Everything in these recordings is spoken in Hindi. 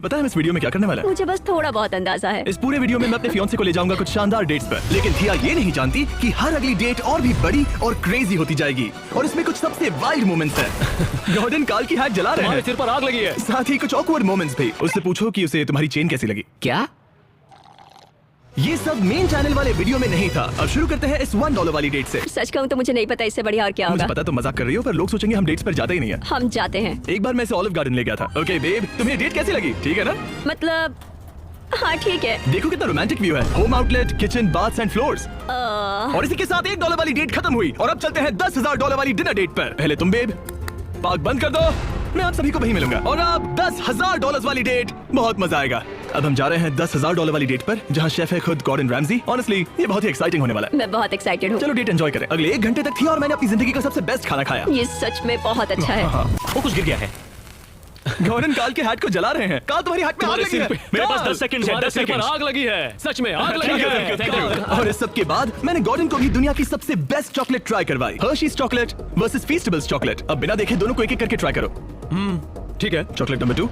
पता है हम इस वीडियो में क्या करने वाला है? मुझे बस थोड़ा बहुत अंदाजा है। इस पूरे वीडियो में मैं अपने फियांसे को ले जाऊंगा कुछ शानदार डेट्स पर, लेकिन थिया ये नहीं जानती कि हर अगली डेट और भी बड़ी और क्रेजी होती जाएगी और इसमें कुछ सबसे वाइल्ड मोमेंट्स हैं। गॉर्डन काल की हैट जला रहे हैं, सिर पर आग लगी है। साथ ही कुछ ऑकवर्ड मोमेंट्स भी। उससे पूछो कि उसे तुम्हारी चेन कैसी लगी। क्या? ये सब मेन चैनल वाले वीडियो में नहीं था। अब शुरू करते हैं इस $1 वाली डेट से। सच कहूँ तो मुझे नहीं पता इससे बढ़िया और क्या मुझे होगा। पता तुम मजाक कर रही हो, पर लोग सोचेंगे हम डेट्स पर जाते ही नहीं है। हम जाते हैं। एक बार मैं इसे ऑलिव गार्डन ले गया था। ओके बेब, तुम्हें डेट कैसी लगी? ठीक है ना? मतलब हाँ ठीक है। देखो कितना रोमांटिक व्यू है। Home outlet, kitchen, baths and floors. और इसी के साथ $1 वाली डेट खत्म हुई और अब चलते हैं $10,000 वाली डिनर डेट पर। पहले तुम बेब, पार्क बंद कर दो, मैं आप सभी को वहीं मिलूंगा। और अब $10,000 वाली डेट, बहुत मजा आएगा। अब हम जा रहे हैं $10,000 वाली डेट पर, जहाँ शेफ है खुद गॉर्डन रैमजी। ऑनेस्टली ये बहुत ही एक्साइटिंग होने वाला है। मैं बहुत एक्साइटेड हूँ। चलो डेट एंजॉय करें। अगले 1 घंटे तक थी और मैंने अपनी जिंदगी का सबसे बेस्ट खाना खाया। ये सच में बहुत अच्छा है। वो कुछ गिर गया है। गॉर्डन काल के हैट को जला रहे हैं। काल तुम्हारी हैट में आग लगी है। मेरे पास काल! 10 सेकंड है। 10 सेकंड आग लगी है। सच में आग लगी है। Thank you. और इस सब के बाद मैंने गॉर्डन को भी दुनिया की सबसे बेस्ट चॉकलेट ट्राई करवाई। Hershey's chocolate versus Feastables chocolate. अब बिना देखे दोनों को एक-एक करके ट्राई करो। ठीक है। Chocolate number 2।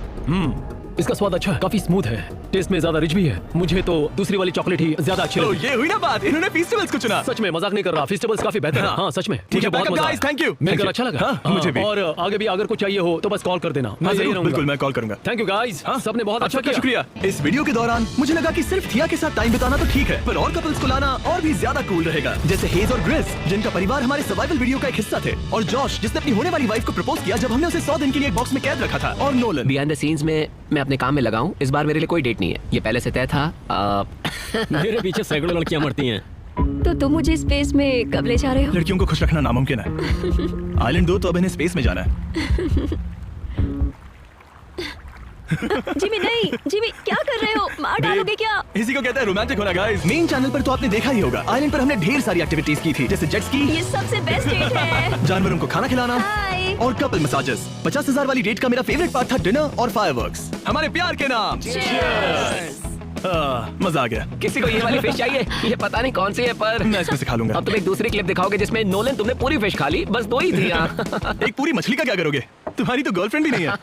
इसका स्वाद अच्छा है, काफी स्मूथ है, टेस्ट में ज्यादा रिच भी है। मुझे तो दूसरी वाली चॉकलेट ही ज्यादा अच्छी तो लगी। ये हुई ना बात, इन्होंने फीस्टेबल्स को चुना। सच में मजाक नहीं कर रहा, फेस्टिवल्स काफी बेहतर है। हाँ सच में। ठीक है, मुझे बहुत back up मजा guys, आया। thank you. मिलकर Thank you. अच्छा लगा। हाँ, मुझे भी। और आगे भी अगर कुछ चाहिए हो तो बस कॉल कर देना। मैं यही रहूंगा। बिल्कुल मैं कॉल करूंगा। थैंक यू गाइस, सबने बहुत अच्छा आपका किया। शुक्रिया। इस वीडियो के दौरान मुझे लगा कि सिर्फ थिया के साथ टाइम बिताना तो ठीक है, पर और कपल्स को लाना और भी ज्यादा कूल रहेगा। जैसे हेज और ग्रेस, जिनका परिवार हमारे सर्वाइवल वीडियो का एक हिस्सा थे, और जॉश जिसने अपनी होने वाली वाइफ को प्रपोज किया जब हमने उसे 100 दिन के लिए एक बॉक्स में कैद रखा था, और नोलन। बिहाइंड द सीन्स में मैं अपने काम में लगा हूँ। इस बार मेरे लिए कोई डेट नहीं है, ये पहले से तय था। मेरे पीछे सैकड़ों लड़कियां मरती हैं। तो तुम मुझे स्पेस में कब ले जा रहे हो? लड़कियों को खुश रखना नामुमकिन है। आइलैंड 2 तो अब इन्हें स्पेस में जाना है। जिमी नहीं, जिमी क्या कर रहे हो? मार डालोगे क्या? इसी को कहते हैं रोमांटिक होना गाइस। मेन चैनल पर तो आपने देखा ही होगा, आइलैंड पर हमने ढेर सारी एक्टिविटीज की थी, जैसे जेट स्की, ये सबसे बेस्ट डेट है। जानवरों को खाना खिलाना हाय। और कपल मसाजेस। 50,000 वाली डेट का मेरा फेवरेट पार्ट था डिनर और फायरवर्क्स। हमारे प्यार के नाम। मजा आ गया। किसी को ये वाली फिश चाहिए? ये पता नहीं कौन सी है, पर मैं इसमें से खा लूंगा। अब तुम एक दूसरी क्लिप दिखाओगे जिसमें नोलन तुमने पूरी फिश खा ली, बस 2 ही थी यहाँ। एक पूरी मछली का क्या करोगे? तुम्हारी तो गर्लफ्रेंड भी नहीं है।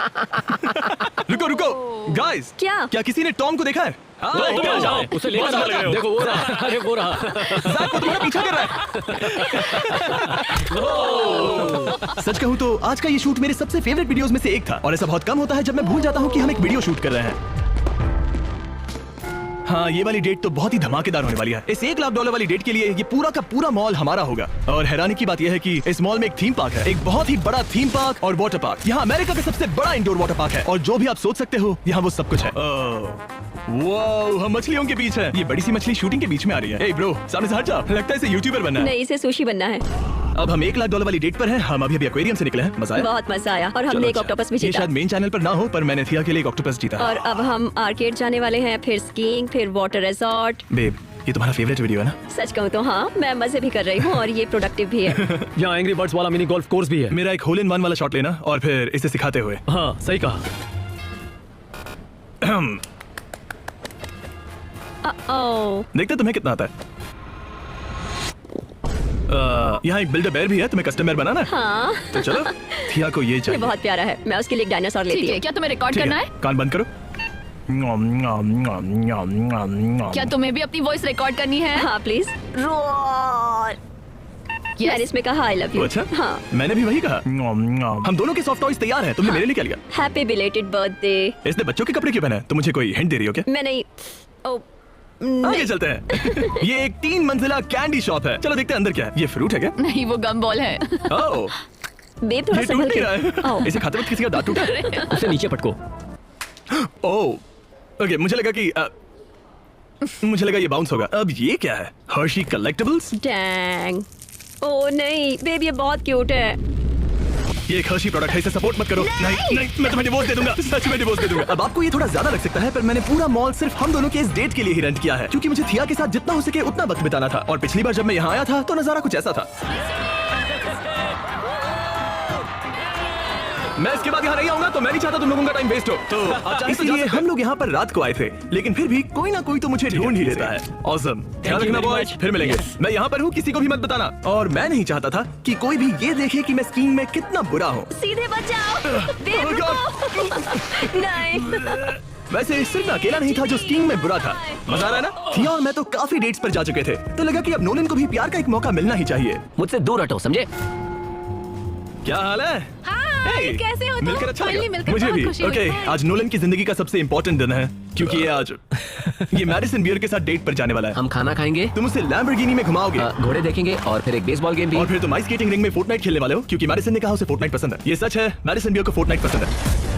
रुको रुको गाइस, क्या किसी ने टॉम को देखा है? जाओ, उसे लेकर जाओ। देखो वो रहा, अरे वो रहा। ज़ैक को तुम्हारा पीछा कर रहा है। सच कहूँ तो आज का ये शूट मेरे सबसे फेवरेट वीडियोस में से एक था, और ऐसा बहुत कम होता है जब मैं भूल जाता हूँ कि हम एक वीडियो शूट कर रहे हैं। हाँ, ये वाली डेट तो बहुत ही धमाकेदार होने वाली है। इस $1 लाख वाली डेट के लिए ये पूरा का पूरा मॉल हमारा होगा। और हैरानी की बात यह है कि इस मॉल में एक थीम पार्क है, एक बहुत ही बड़ा थीम पार्क और वाटर पार्क। यहाँ अमेरिका का सबसे बड़ा इंडोर वाटर पार्क है, और जो भी आप सोच सकते हो यहाँ वो सब कुछ है। वाओ, हम मछलियों के बीच है। ये बड़ी सी मछली शूटिंग के बीच में आ रही है। ए ब्रो, सामने से हट जाओ, लगता है इसे यूट्यूबर बनना है। नहीं, इसे सुशी बनना है। अब हम $1 लाख वाली डेट पर हैं। हम अभी एक्वेरियम से निकले हैं। मजा आया? बहुत मजा आया, और चलो, हमने एक अच्छा। ऑक्टोपस भी ये जीता। शायद मेन चैनल पर ना हो, पर मैंने थिया के लिए एक ऑक्टोपस जीता। और अब हम आर्केड जाने वाले हैं, फिर स्कीइंग, फिर वाटर रिजॉर्ट। बेब, ये तुम्हारा फेवरेट वीडियो है ना? सच कहूँ तो हाँ, मैं मजे भी कर रही हूँ और ये प्रोडक्टिव भी है। यहाँ एंग्री बर्ड्स वाला मिनी गोल्फ कोर्स भी है। मेरा एक होल इन वन वाला शॉट लेना और फिर इसे सिखाते हुए। हाँ सही कहा। देखते तुम्हें कितना आता है। यहाँ एक बिल्डर बेयर भी है, तुम्हें कस्टमर बनाना है? हाँ। तो चलो, थिया को ये ये चाहिए। बहुत प्यारा है, मैं उसके लिए एक डायनासोर लेती ठीक है, हूँ। क्या तुम्हें रिकॉर्ड ठीक करना है, है? कान बंद करो। क्या तुम्हें भी अपनी वॉइस रिकॉर्ड करनी है? हाँ प्लीज। रोर। मैंने इसमें कहा आई लव तो यू। अच्छा, हाँ। मैंने भी वही कहा। हम दोनों के सॉफ्ट टॉयज तैयार हैं। तुमने मेरे लिए क्या लिया? Happy belated birthday. इसने बच्चों के कपड़े क्यों पहने? तुम मुझे कोई हिंट दे रही हो क्या? मैं नहीं। ओ आगे चलते हैं। ये एक 3 मंजिला कैंडी शॉप है। चलो देखते हैं अंदर क्या है। ये फ्रूट है क्या? नहीं, वो गम बॉल है। ओह, बेब थोड़ा ये टूट संभल नहीं के। रहा है। ओह। इसे खाते वक्त किसी का दांत टूटा है? उसे नीचे पटको। ओह, ओके, मुझे लगा ये बाउंस होगा। अब ये क्या है? Hershey collectibles? डैंग। ओ नहीं बेब, ये बहुत क्यूट है। ये एक हर्शी प्रोडक्ट है, इसे सपोर्ट मत करो। नहीं, मैं तुम्हें डिवोर्स दे दूंगा। सच में डिवोर्स दे दूंगा। अब आपको ये थोड़ा ज्यादा लग सकता है, पर मैंने पूरा मॉल सिर्फ हम दोनों के इस डेट के लिए ही रेंट किया है, क्योंकि मुझे थिया के साथ जितना हो सके उतना वक्त बिताना था। और पिछली बार जब मैं यहाँ आया था तो नजारा कुछ ऐसा था। मैं इसके बाद यहाँ नहीं आऊंगा, तो मैं नहीं चाहता तुम लोगों का टाइम वेस्ट हो। तो इसलिए हम लोग यहाँ पर रात को आए थे, लेकिन फिर भी कोई ना कोई तो मुझे ढूंढ ही लेता है। ऑसम, ध्यान रखना बॉयज, फिर मिलेंगे। मैं यहाँ पर हूँ, किसी को भी मत बताना। और मैं नहीं चाहता था कि कोई भी ये देखे कि मैं स्कीइंग में कितना बुरा हूँ। सीधे बच जाओ। बेब रुको। नहीं। वैसे सिर्फ मैं अकेला नहीं था जो स्कीइंग में बुरा था। मजा आ रहा है ना? थिया और मैं तो काफी डेट्स पर जा चुके थे, तो लगा कि अब नोलन को भी प्यार का एक मौका मिलना ही चाहिए। मुझसे दूर हटो, समझे? क्या हाल है? हाय, Hey, कैसे हो तुम? मिलकर अच्छा Finally लगा। मिलकर मुझे बहुत भी। खुशी हुई। Okay, Hi. आज नोलन की जिंदगी का सबसे इम्पोर्टेंट दिन है, क्योंकि ये आज ये मैडिसन बियर के साथ डेट पर जाने वाला है। हम खाना खाएंगे, तुम उसे लैम्बोर्गिनी में घुमाओगे घोड़े देखेंगे और फिर एक बेसबॉल गेम भी। और फिर तुम आइस स्केटिंग रिंग में फोर्टनाइट खेलने वाले हो, क्योंकि मैडिसन ने कहा उसे फोर्टनाइट पसंद है। ये सच है, मैडिसन बियर को फोर्टनाइट पसंद है।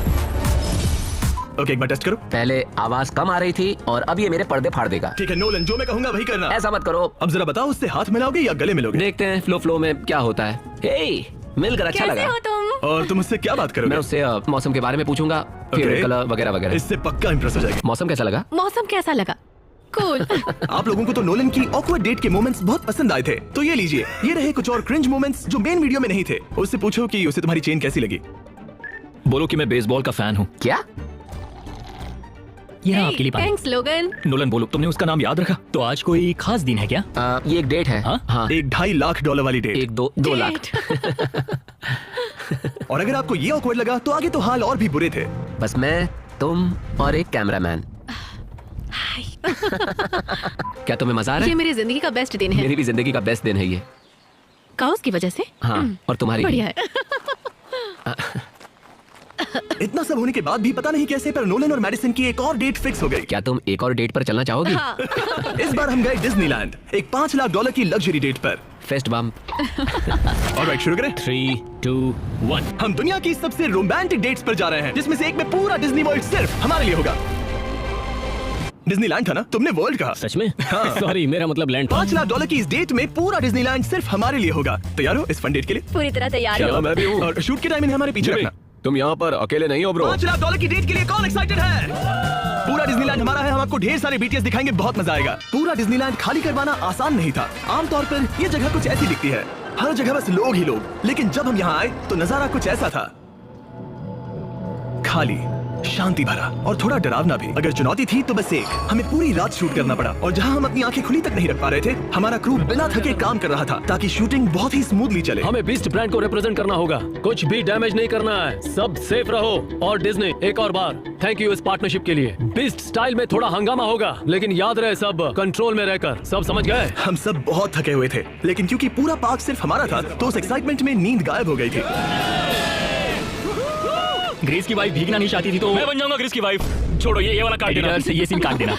ओके, एक बार टेस्ट करो। पहले आवाज कम आ रही थी और अब ये मेरे पर्दे फाड़ देगा। ठीक है नोलन, जो मैं कहूंगा वही करना। ऐसा मत करो। अब जरा बताओ, उससे हाथ मिलाओगे या गले मिलोगे? देखते हैं फ्लो में क्या होता है। हे, मिलकर अच्छा कैसे लगा। हो तुम? और तुम उससे क्या बात करोगे? मैं उससे मौसम के बारे में पूछूंगा, फिर Okay. कलर वगैरह वगैरह। इससे पक्का इंप्रेस हो जाएगी। मौसम कैसा लगा? मौसम कैसा लगा? कूल। आप लोगों को तो नोलन की ऑकवर्ड डेट के मोमेंट्स बहुत पसंद आए थे, तो ये लीजिए, ये रहे कुछ और क्रिंज मोमेंट्स जो मेन वीडियो में नहीं थे। उससे पूछो कि उसे तुम्हारी चेन कैसी लगी। बोलो कि मैं बेसबॉल का फैन हूँ। क्या? ये रहा आपके लिए पानी। थैंक्स लोगन। नोलन बोलो, तुमने उसका नाम याद रखा? तो आज कोई खास दिन है क्या? ये एक डेट है। हाँ? हाँ। एक $2.5 लाख वाली डेट। एक दो लाख। और अगर आपको ये ऑकवर्ड लगा तो आगे तो हाल और भी बुरे थे। बस मैं, तुम और एक कैमरामैन। क्या तुम्हें मजा आ रहा ये है? मेरी जिंदगी का बेस्ट दिन है। मेरी भी जिंदगी का बेस्ट दिन है ये। काउस की वजह से? हाँ, और तुम्हारी भी। बढ़िया है। इतना सब होने के बाद भी पता नहीं कैसे पर नोलन और मैडिसन की एक और डेट फिक्स हो गई। क्या तुम एक और डेट पर चलना चाहोगी? हाँ। इस बार हम गए डिज्नीलैंड, एक $5 लाख की लग्जरी डेट पर। Fest bump. ऑलराइट, शुरू करें। 3, 2, 1। हम दुनिया की सबसे रोमांटिक डेट्स पर जा रहे हैं, जिसमें से एक में पूरा डिज्नी वर्ल्ड सिर्फ हमारे लिए होगा। डिज्नीलैंड था ना? तुमने वर्ल्ड कहा। सच में? सॉरी, मेरा मतलब लैंड था। $5 लाख की इस डेट में पूरा डिज्नीलैंड सिर्फ हमारे लिए होगा। तैयार हो इस फन डेट के लिए? पूरी तरह तैयार चलो, हो। मैं भी हूँ। और शूट के टाइम इन्हें हमारे पीछे रखना। तुम यहाँ पर अकेले नहीं हो ब्रो। $5 लाख की डेट के लिए कौन एक्साइटेड है? पूरा डिज्नीलैंड हमारा है, हम आपको ढेर सारे बीटीएस दिखाएंगे, बहुत मजा आएगा। पूरा डिज्नीलैंड खाली करवाना आसान नहीं था। आमतौर पर ये जगह कुछ ऐसी दिखती है, हर जगह बस लोग ही लोग। लेकिन जब हम यहाँ आए तो नजारा कुछ ऐसा था, खाली, शांति भरा और थोड़ा डरावना भी। अगर चुनौती थी तो बस एक, हमें पूरी रात शूट करना पड़ा। और जहाँ हम अपनी आंखें खुली तक नहीं रख पा रहे थे, हमारा क्रू बिना थके काम कर रहा था ताकि शूटिंग बहुत ही स्मूथली चले। हमें बीस्ट ब्रांड को रिप्रेजेंट करना होगा, कुछ भी डैमेज नहीं करना है, सब सेफ रहो। और डिज्नी, एक और बार थैंक यू इस पार्टनरशिप के लिए। बीस्ट स्टाइल में थोड़ा हंगामा होगा, लेकिन याद रहे सब कंट्रोल में रहकर। सब समझ गए? हम सब बहुत थके हुए थे, लेकिन क्योंकि पूरा पार्क सिर्फ हमारा था तो उस एक्साइटमेंट में नींद गायब हो गई थी। ग्रेस की वाइफ भीगना नहीं चाहती थी तो मैं बन जाऊंगा ग्रेस की वाइफ। छोड़ो, ये वाला काट देना, ये सीन काट देना।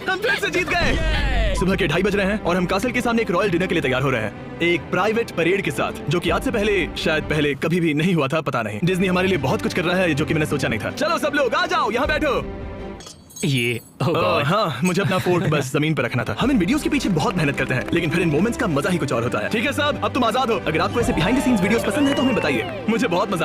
हम फिर से जीत गए। सुबह के 2:30 बज रहे हैं और हम कासल के सामने एक रॉयल डिनर के लिए तैयार हो रहे हैं, एक प्राइवेट परेड के साथ, जो कि आज से पहले शायद पहले कभी भी नहीं हुआ था। पता नहीं, डिज्नी हमारे लिए बहुत कुछ कर रहा है जो कि मैंने सोचा नहीं था। चलो सब लोग आ जाओ, यहाँ बैठो। ये हाँ, मुझे अपना फोर्ट बस जमीन पर रखना था। हम इन वीडियोस के पीछे बहुत मेहनत करते हैं, लेकिन फिर इन मोमेंट्स का मजा ही कुछ और होता है। ठीक है साहब, अब तुम आजाद हो। अगर आपको ऐसे बिहाइंड द सीन्स वीडियोस पसंद है तो हमें बताइए, मुझे बहुत मजा आया।